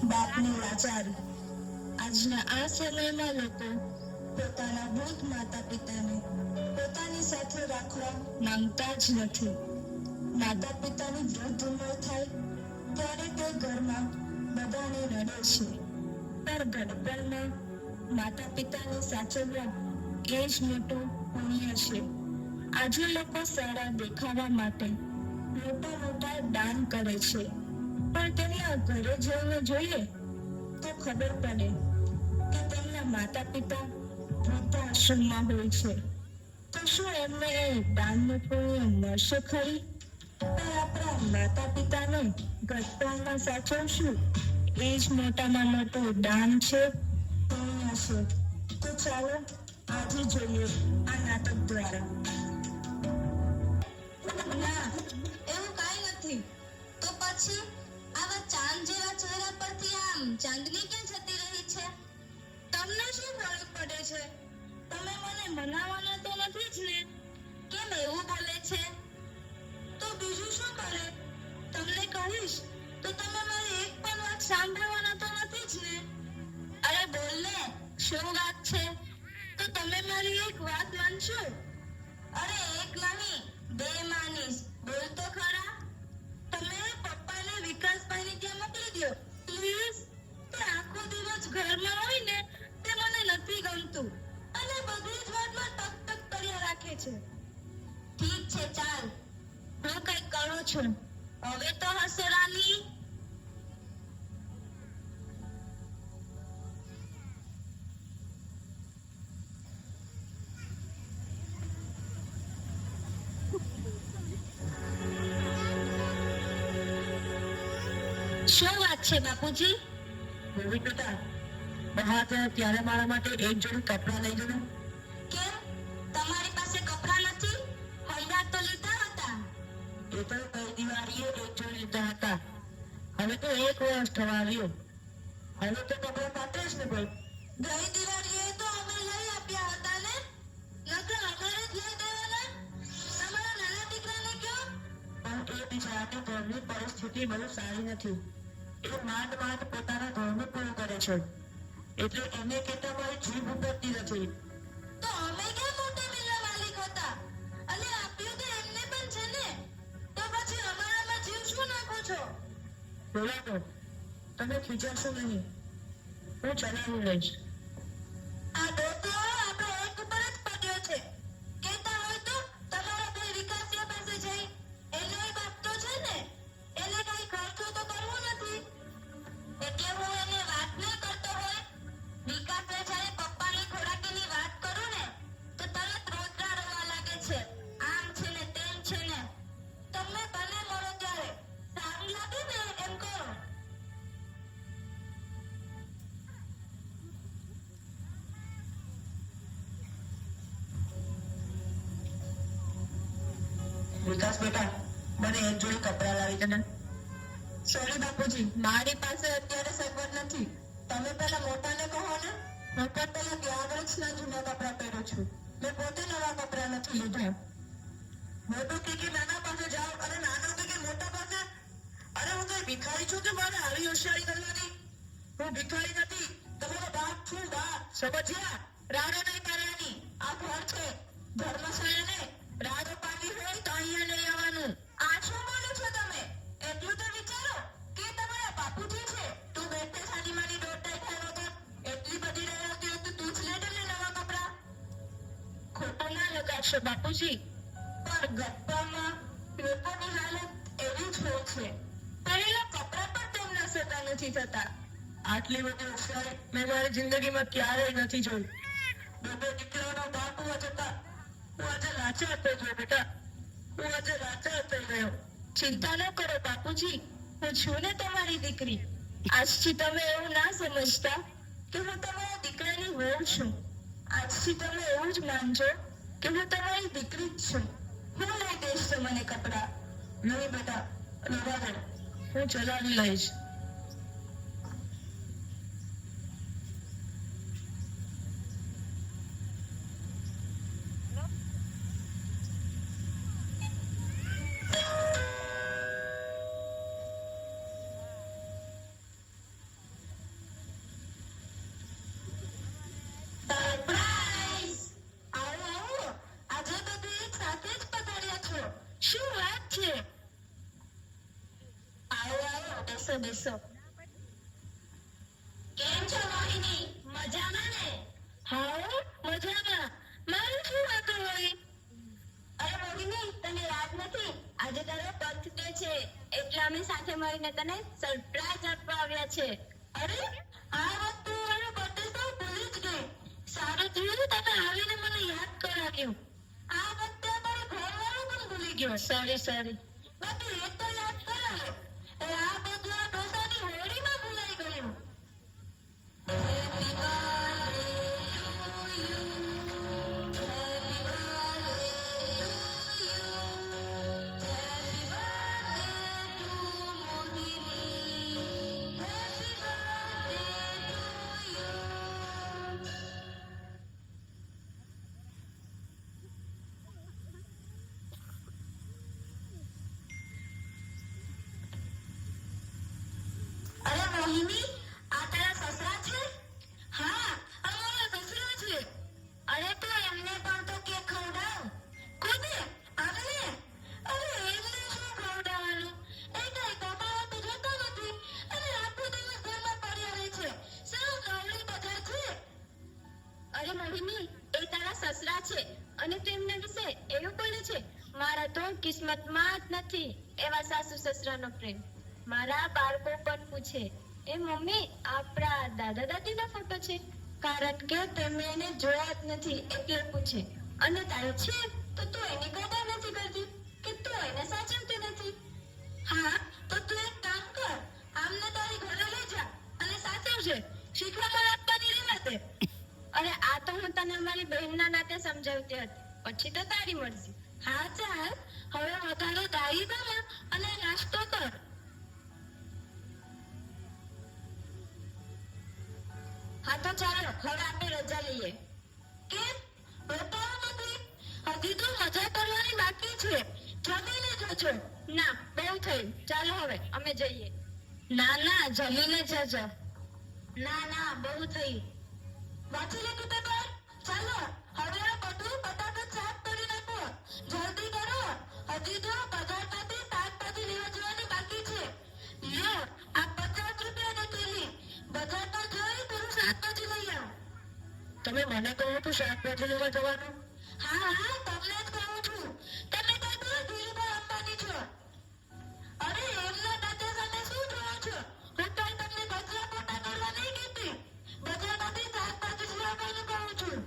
બાપની લાચારી. આજના આ સમયમાં લોકો પોતાના વૃદ્ધ માતા પિતાને પોતાની સાથે રાખવા માંગતા જ નથી. માતા પિતાની વૃદ્ધ ઉંમર થાય ત્યારે તે ઘરમાં બધાને રડે છે, પણ ગણપણમાં માતા પિતાને સાચવવા એ જ મોટું પુણ્ય છે. આજે લોકો સારા દેખાવા માટે મોટા મોટા દાન કરે છે, પણ તેમના ઘરે જઈને જોઈએ તો ખબર પડે કે તેમના માતા પિતા વૃદ્ધાશ્રમમાં હોય છે. તો શું એમને એ દાનનું પુણ્ય મળશે ખરી? પણ આપણા માતા પિતાને ઘટપણમાં સાચવશું એ જ મોટામાં મોટું દાન છે, પુણ્ય છે. તો ચાલો આજે જોઈએ આ નાટક દ્વારા. ના, એવું કાંઈ નથી. તો પછી આવા ચાંદ જેવા ચહેરા પરથી આમ ચાંદની ક્યાં જતી રહી છે? તમને શું ફરક પડે છે? તમે મને મનાવવાના તો નથી જ ને? કેમ એવું બોલે છે? તો બીજું શું કરે? તમને કહીશ તો તમે મારી એક પણ વાત સાંભળવાના તો નથી જ ને? અરે બોલ ને, શું વાત છે? તો તમે મારી એક વાત માનશો? અરે એક નહીં, બે માનીશ. બોલ તો ખરા. તમે પપ્પાને વિકાસભાઈની ત્યાં મોકલી દો પ્લીઝ. તે આખો દિવસ ઘરમાં હોય ને તે મને નથી ગમતું અને બધી જ વાતમાં ટક ટક કર્યા રાખે છે. ઠીક છે, ચાલ. હું કઈ કરું છું. હવે તો હસો રાની. શું વાત છે બાપુજી? રોહિત બેટા, બહાર જાય ત્યારે મારા માટે એક જોડી કપડાં લઈ જજો. કેમ? તમારી પાસે કપડાં નથી? હમણાં તો લીધા હતા. એ તો ગઈ દિવાળીએ એક જોડી લીધા હતા. હવે તો એક વર્ષ થવા આવ્યું. હવે તો કપડાં પાતે જ ને ભાઈ. ગઈ દિવાળીએ તો અમે લઈ આપ્યા હતા ને. નકર અમારે જ લઈ દેવાના. તમારા નાના દીકરાને કયો. પણ એ બિચારાની ઘરની પરિસ્થિતિ બહુ સારી નથી. એ માંડ માંડ પોતાના ઘરનું પૂરું કરે છે, એટલે એને કહેતા મારી જીભ ઉતરતી નથી. તો અમે ક્યાં મોટી મિલના માલિક હતા અને આપ્યું તો એમને પણ છે ને. તો પછી અમારામાં જીવ શું નાખો છો? બોલા તો, તમે ખીજાશો નહીં. હું ચલાવી લઈશ. આ દોસ્તો આપણો એક ઉપર જ પડ્યો છે. કહેતા હોય તો તમારા ભાઈ વિકાસિયા પાસે જઈ. એનો એક બાપ તો છે ને. એને કઈ ખર્ચો તો કરવો નથી. એટલે હું એને વાત નહીં કરતો હોય. વિકાસને જ્યારે પપ્પાની ખોરાકીની વાત કરું ને તો તરત રોજડા રોવા લાગે છે. આમ છે ને તેમ છે ને. તમે ભલે મળો ત્યારે સારું લાગે ને એમ કહો. વિકાસ બેટા, મને એક જોડી કપડાં લાવી દે ને. સોરી બાપુજી, મારી પાસે અત્યારે સગવડ નથી. તમે પેલા મોટાને કહો ને. હું પણ પેલા ગયા વર્ષના જૂના કપડાં પહેરું છું. મેં પોતે નવા કપડાં નથી લીધા. મોટો કે નાના પાસે જાઓ અને નાનો કે મોટા પાસે. અરે હું કઈ ભિખારી છું કે મારે આવી હોશિયારી કરવાની? હું ભિખારી નથી, તમારો બાપ છું, બાપ. સમજ્યા? રાડો નહીં પાડવાની. આ ઘર છે. ધર્મશાળાને રાડો પાડવી હોય તો અહીંયા લઈ આવવાનું. આ શું બોલો છો તમે? એટલું તો વિચારો કે તમારા બાપુજી છે. તું બેઠે સાની માની દોડતા ખાનો તો એટલી બધી રહેતી હોય તો તું જ લે ને નવા કપડાં. ખોટું ના લગાડશો બાપુજી. પણ ગપ્પામાં લોકોની હાલત એવી જ હોય છે. પહેલા કપડાં પણ તેમના સતા નથી થતા. આટલી બધી હોશિયારી મેં મારી જિંદગીમાં ક્યારેય નથી જોઈ. બે દીકરાનો બાપ હોવા છતાં હું આજે લાચાર થઈ ગયો બેટા. હું આજે લાચાર થઈ ગયો. ચિંતા ન કરો બાપુજી, હું છું ને તમારી દીકરી. આજથી તમે એવું ના સમજતા કે હું તમારા દીકરાની વહુ છું. આજથી તમે એવું જ માનજો કે હું તમારી દીકરી જ છું. હું લઈ દઈશ તમને કપડાં. નહીં બેટા, રહેવા દે. હું ચલાવી લઈશ. બેસો બેસો. કેમ છો મોહિની? મજામાં ને? હા મજામાં. મારું શું વાતું હોય? અરે મોહિની, તને યાદ નથી? આજે તારો બર્થડે છે એટલે અમે સાથે મળીને તને સરપ્રાઈઝ આપવા આવ્યા છે. અરે આ વખતે મારો બર્થડે તો ભૂલી જ ગઈ. સારું થયું તમે આવીને મને યાદ કરાવ્યું. આ વખતે અમારો ઘરવાળો પણ ભૂલી ગયો. સોરી. બાકી એ તો યાદ કરાયો. આ બધું આ ડોસાની હોળીમાં ભૂલાઈ ગયું. અરે મોહિની, આ તારા સસરા છે? હા અમારા સસરા છે. અરે તો એમને પણ તો કેક ખવડાવ. કોને? આને? અરે એમને શું ખવડાવવાનું? એ કઈ કમાવા તો જતો નથી અને આખો દિવસ ઘરમાં પડ્યા રહે છે. સાવ નવરી બધા છે. અરે મોહિની, એ તારા સસરા છે અને તેમના વિશે એવું બોલે છે. મારા તો કિસ્મતમાં જ નથી એવા સાસુ સસરાનો પ્રેમ. મારા બાળકો પણ પૂછે, એ મમ્મી આપણા દાદા દાદીનો ફોટો છે? કારણ કે તેમને એને જોયા જ નથી એટલે પૂછે. અને તારે છે તો તું એની કદર નથી કરતી કે તું એને સાચવતી નથી. હા તો તું એક કામ કર, આમને તારી ઘરે લઈ જા અને સાચવજે. શીખવામાં આપવાની રહેવા દે. અરે આ તો હું તને મારી બહેનના નાતે સમજાવતી હતી, પછી તો તારી મરજી. હા ચાલ, હવે વધારે દાળી બના અને નાસ્તો કર. હા તો ચાલો હવે આપણે રજા લઈએ. કેમ? બતાવો નથી? હજી તો મજા કરવાની બાકી છે. જમીને જજો. ના, બહુ થયું, ચાલો હવે અમે જઈએ. ના જમીને જજો. ના બહુ થયું. વાંચી લીધું પેપર? ચાલો હવે આ બધું ફટાફટ સાફ કરી નાખો. જલ્દી કરો, હજી તો બજારમાંથી શાકભાજી લેવા જવાની બાકી છે. લ્યો આ 50 રૂપિયાની થેલી. બજારમાં જઈ થોડું શાકભાજી લઈ આવ. તમે મને કહો તો શાકભાજી લેવા જવાનું? હા તમને જ કહું છું. તમે કઈ તો ધીરુભાઈ અંબાણી છો. અરે એમના દાદા સામે શું જોવો છો? હું તો તમને કચરા પોતા કરવા નહીં કહેતી. બજારમાંથી શાકભાજી જ લાવવાનું કહું છું.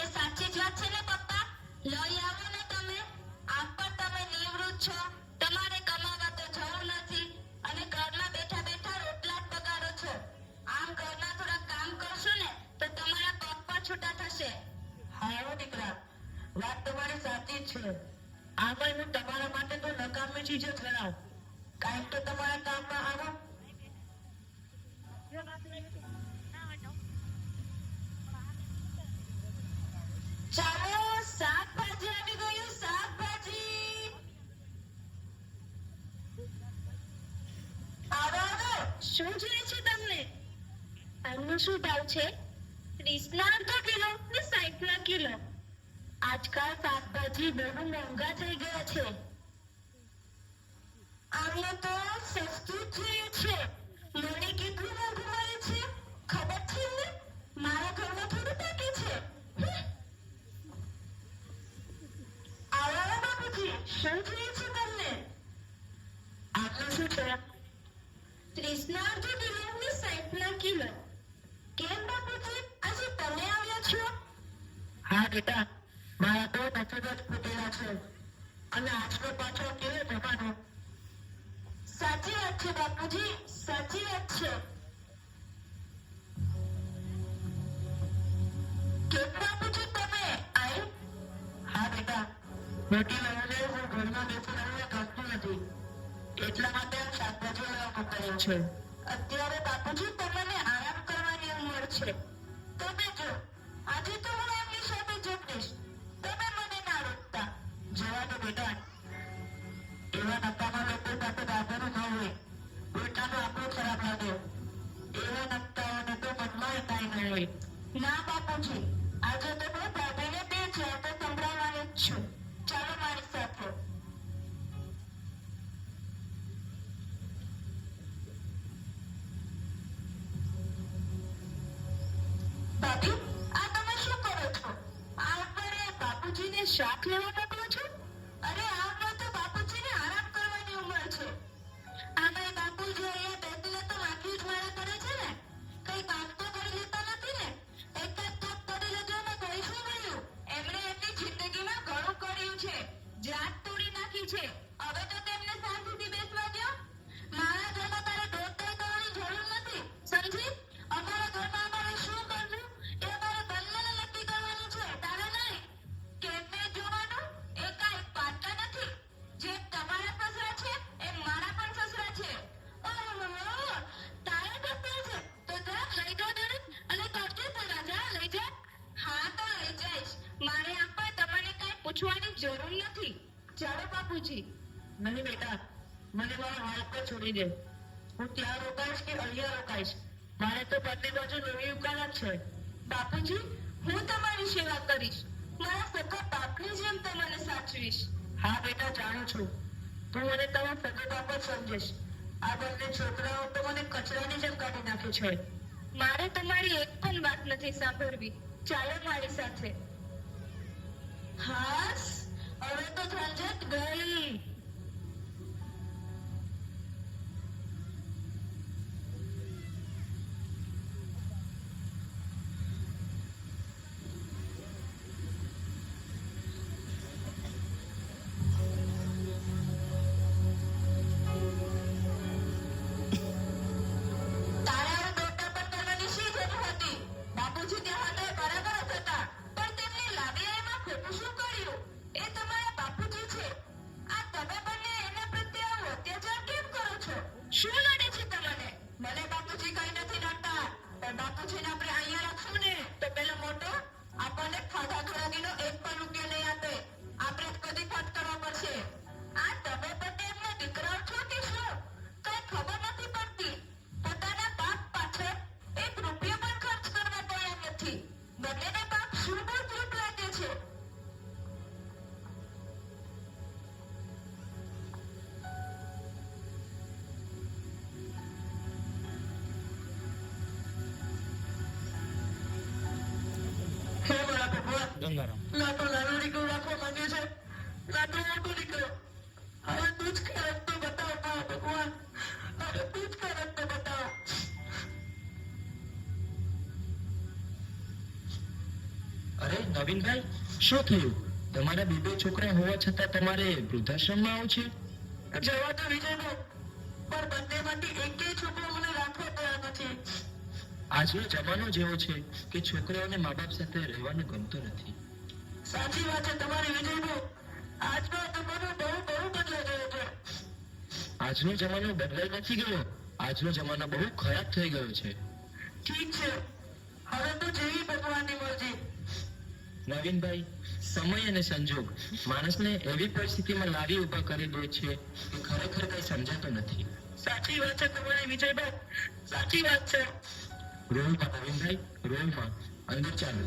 એ સાચી જ વાત છે ને પપ્પા? લઈ આવો ને તમે. આમ પણ તમે નિવૃત્ત છો, તમારે કમાવા તો જવું નથી અને ઘરમાં બેઠા બેઠા રોટલા જ બગાડો છો. આમ ઘરના થોડા કામ કરશો ને તો તમારા પગ પણ છૂટા થશે. હા દીકરા, વાત તમારી સાચી જ છે. આમાં હું તમારા માટે તો નકામી ચીજ જ ગણાવ. કાંઈક તો તમારા કામમાં આવો. ચાલો શાકભાજી આવી ગયું, શાકભાજી. આવો. શું જોઈએ છે તમને? આનું શું ભાવ છે? 30 ના અડધો કિલો ને 60 ના કિલો. આજકાલ શાકભાજી બહુ મોંઘા થઈ ગયા છે. આમને તો સસ્તું જ જોઈએ છે. મને કેટલું મોંઘું મળે છે ખબર છે ને? મારા ઘરમાં થોડું બાકી છે. આવો બાપુજી, શું જોઈએ છે તમને? આટલું શું છે? 30 ના અડધો કિલો ને 60 ના કિલો. કેમ બાપુજી, આજે તમે આવ્યા છો? હા બેટા, મારા તો નજર જ ફૂટેલા છે અને આજનો પાછો કેવો જમાનો. સાચી વાત છે બાપુજી, સાચી વાત છે. કેમ બાપુજી તમે આઈ? હા બેટા, મોટી વહુને હું ઘરમાં બેસી રહીને ગમતું નથી, એટલા માટે આ શાકભાજી લેવા મોકલ્યો છે. અત્યારે બાપુજી તમને આરામ કરવાની ઉંમર છે. તમે જો, આજે તો હું એમની સાથે જમીશ. તમે મને ના રોકતા. જવા દો બેટા, એવા નકામા લોકો સાથે દાદાનું ન હોય. ઉલટાનો આપણો ખરાબ લાગે. એવા નકટાઓને તો મનમાં કાંઈ ન હોય. ના બાપુજી, આજે તો હું ભાભીને 2 વાતો સંભળાવવાની જ છું. ચાલો મારી સાથે. ભાભી, આ તમે શું કરો છો? આ આપણે બાપુજીને શાક લેવા મોકલો છો? અરે આ ઉંમર તો બાપુજીને આરામ કરવાની ઉંમર છે. આમાંય બાપુજી અહીંયા બેસીને તો વાંચ્યું જ મારા કરે છે ને. કઈ કામ તો કરી લેતા નથી ને. એક જ તક પડી લેજો ને કઈ શું મળ્યું? એમણે એમની જિંદગીમાં ઘણું કર્યું છે. જાત તોડી નાખી છે. હવે તો તેમને શાંતિથી બેસવા દો. મારા ઘરમાં તારે દોડધાઈ કરવાની જરૂર નથી. સમજી? અમારા ઘરમાં અમારે શું કરવું એ અમારે બંનેને નક્કી કરવાનું છે, તારે નહીં. કેમને જોવાનું એ કાંઈ પાત્ર નથી. જેમ તમારા સસરા છે એમ મારા પણ સસરા છે. ઓહો, તારે સસરા છે તો જા લઈ જા દરેક અને કરજે સગા. જા લઈ જા. હા તો લઈ જઈશ. મારે આમ પણ તમારે કાંઈ પૂછવાની જરૂર નથી. ચાલો બાપુજી. નહીં બેટા, મને મારા હાલ પર છોડી દે. હું ત્યાં રોકાઈશ કે અહીંયા રોકાઈશ, મારે તો બંને બાજુ નવી દુકાન જ છે. બાપુજી, હું તમારી સેવા કરીશ. મારા સગા બાપની જેમ તમને સાચવીશ. હા બેટા, જાણું છું તું મને તારા સગા બાપ જ સમજીશ. આ બંને છોકરાઓ તો મને કચરાની જેમ કાઢી નાખે છે. મારે તમારી એક પણ વાત નથી સાંભળવી. ચાલો મારી સાથે. હાસ, હવે તો ઝંઝટ ગઈ. તારા દોડતા પર કરવાની શી જરૂર હતી? બાપુજી ત્યાં હતા એ બરાબર જ હતા, પણ તેમને લાવ્યા એમાં ખોટું શું કર્યું? એ તમારા બાપુજી છે. આ તમે બંને એના પ્રત્યે આવો અત્યાચાર કેમ કરો છો? શું નડે છે તમને? મને બાપુજી કઈ નથી નડતા, પણ બાપુજીને આપણે અહીંયા રાખશું ને તો પેલો મોટો આપણને ખાધા ખોરાકીનો એક પણ રૂપિયો નહીં આપે. આપણે જ કદી ખર્ચ કરવા પડશે. આ તમે બંને એમના દીકરાઓ છો કે શું? કઈ ખબર નથી પડતી. પોતાના બાપ પાછળ એક રૂપિયો પણ ખર્ચ કરવા તૈયાર નથી. બંનેને બાપ શું ભૂત લાગે છે. હે મારા ભગવાન, ગંગારામ, ના તો નાનો દીકરો રાખવા માંગે છે, ના તો મોટો દીકરો. હવે તું જ કઈ રસ્તો બતાવ મારા ભગવાન. હવે તું જ કઈ રસ્તો બતાવ. અરે નવીનભાઈ, શું થયું? તમારા બે છોકરા હોવા છતાં તમારે વૃદ્ધાશ્રમમાં આવું છે? જવા તો વિજયભાઈ, પણ બંનેમાંથી એકેય છોકરો મને રાખવા તૈયાર નથી. આજનો જમાનો જેવો છે કે છોકરાઓને મા બાપ સાથે રહેવાનું ગમતું નથી. સાચી વાત છે તમારી વિજયભાઈ. આજનો જમાનો બહુ બદલાઈ ગયો છે. આજનો જમાનો બદલાઈ નથી ગયો, આજનો જમાનો બહુ ખરાબ થઈ ગયો છે. ઠીક છે, હવે તો જેવી ભગવાનની મરજી. નવીનભાઈ, સમય અને સંજોગ માણસને એવી પરિસ્થિતિમાં લાવી ઊભા કરી દે છે કે ખરેખર કઈ સમજાતું નથી. સાચી વાત છે તમારી વિજયભાઈ, સાચી વાત છે. રોલમાં નવીનભાઈ, રોલમાં અંદર ચાલો.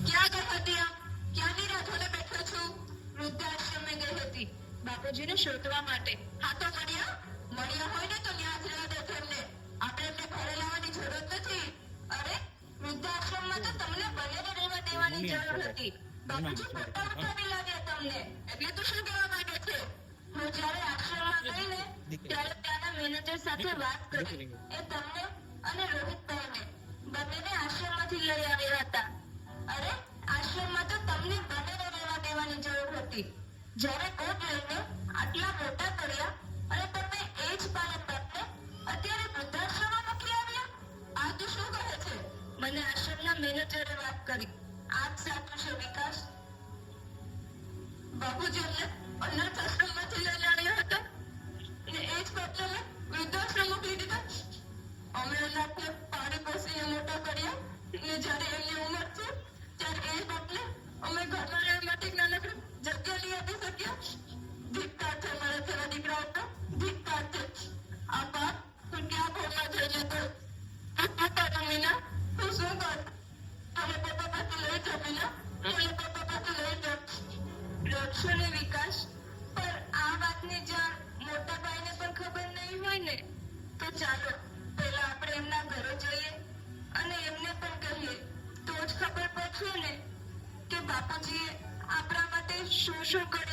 ક્યાં ગઈ હતી આમ? ક્યાંની રાહ જોઈને બેઠો છું? વૃદ્ધાશ્રમે ગઈ હતી બાપુજીને શોધવા માટે. હા તો મળ્યા હોય ને તો ન્યા જ રહેવા દે તેમને. આપણે એમને ઘરે લાવવાની જરૂર નથી. અરે, વૃદ્ધાશ્રમમાં તો તમને બંનેને રહેવા દેવાની જરૂર હતી. બાપુજી પોતા ઉઠાવી લાવ્યા તમને. એટલે તું શું કહેવા માંગે છે? હું જ્યારે આશ્રમમાં ગઈ ને ત્યારે ત્યાંના મેનેજર સાથે વાત કરી. એ તમને અને રોહિતભાઈને બંનેને આશ્રમમાંથી લઈ આવ્યા હતા. અરે, આશ્રમમાં તો તમને બંનેને રહેવા દેવાની જરૂર હતી. જ્યારે કોટ લઈને આટલા મોટા કર્યા અને તમે એ જ બાળક બાપને અત્યારે વૃદ્ધાશ્રમમાં મોકલી આવ્યા. આ તું શું કહે છે? મને આશ્રમના મેનેજરે વાત કરી. આ જ સાચું છે વિકાસ. બાપુજી અમને અનાથ આશ્રમમાંથી લઈને આવ્યા હતા ને એ જ બાપને વૃદ્ધાશ્રમ મોકલી દીધા. અમે અનાથને પાણી પોસીને મોટા કર્યા ને જ્યારે એમની ઉંમર છે ત્યારે એ બાપને અમે ઘરમાં રહેવા માટે નાનકડી જગ્યા લઈ આપી શક્યા. ધિક્કાર છે મારા ને તો ચાલો પહેલા આપણે એમના ઘરે જઈએ અને એમને પણ કહીએ તો જ ખબર પડશે ને કે બાપુજીએ આપણા માટે શું શું કર્યું.